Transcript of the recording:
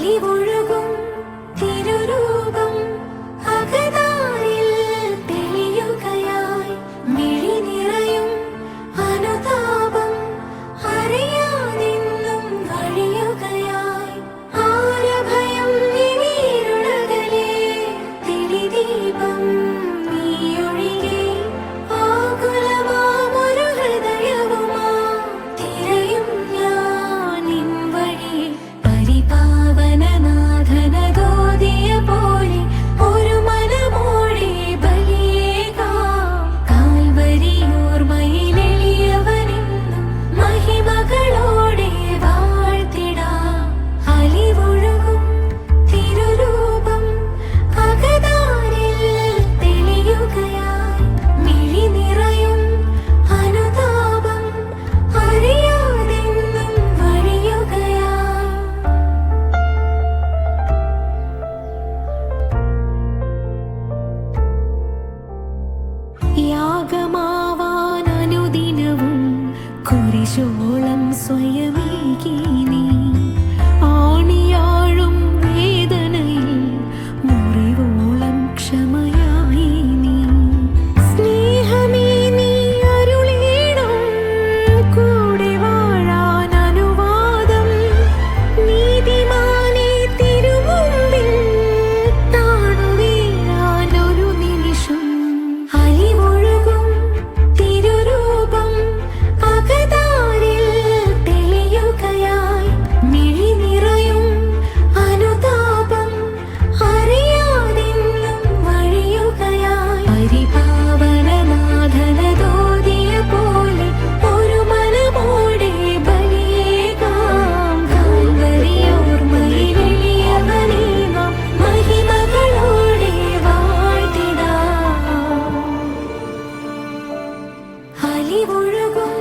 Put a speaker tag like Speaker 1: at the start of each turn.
Speaker 1: അലിവൊഴുകും തിരുരൂപം അകതാരിൽ തെളിയുകയായി മിഴി നിറയും അനുതാപം അറിയാതെന്നും വഴിയുകയായി ആരഭയം ഇനിയിരുളകലേ തെളിദീപം നീയൊഴികെ ആകുലമാമൊരു ഹൃദയവുമാ തിരയും ഞാൻ നിൻ വഴിയെ പരിപാവനനാഥനഗോദിയ പോലെ ഒരു മനമോടെ ബലിയേകാം കാൽവരിയോർമ്മയിലെളിയവനെന്നും മഹിമകളോടെ വാഴ്ത്തിടാം അലിവൊഴുകും തിരുരൂപം അകതാരിൽ തെളിയുകയായി മിഴി നിറയും അനുതാപം അറിയാതെന്നും വഴിയുകയായി യാഗമാവാൻ അനുദിനവും കുരിശോളം സ്വയമേകി നീ ആണിയാഴും വേദനയിൽ മുറിവോളം ക്ഷമയായി നീ സ്നേഹമേ നീ അരുളീണം കൂടെ വാഴാൻ അനുവാദം നീതിമാനെ തിരുമുമ്പിൽ താണുവീഴാൻ ഒരു നിമിഷം അലിവൊഴുകും തിരുരൂപം അകതാരിൽ തെളിയുകയായി മിഴി നിറയും അനുതാപം അറിയാതെന്നും വഴിയുകയായി പരിപാവനനാഥനഗോദിയ പോലെ ഒരു മനമോടെ ബലിയേകാം കാൽവരിയോർമ്മയിലെളിയവനെ നാം മഹിമകളോടെ വാഴ്ത്തിടാം അലിവൊഴുകും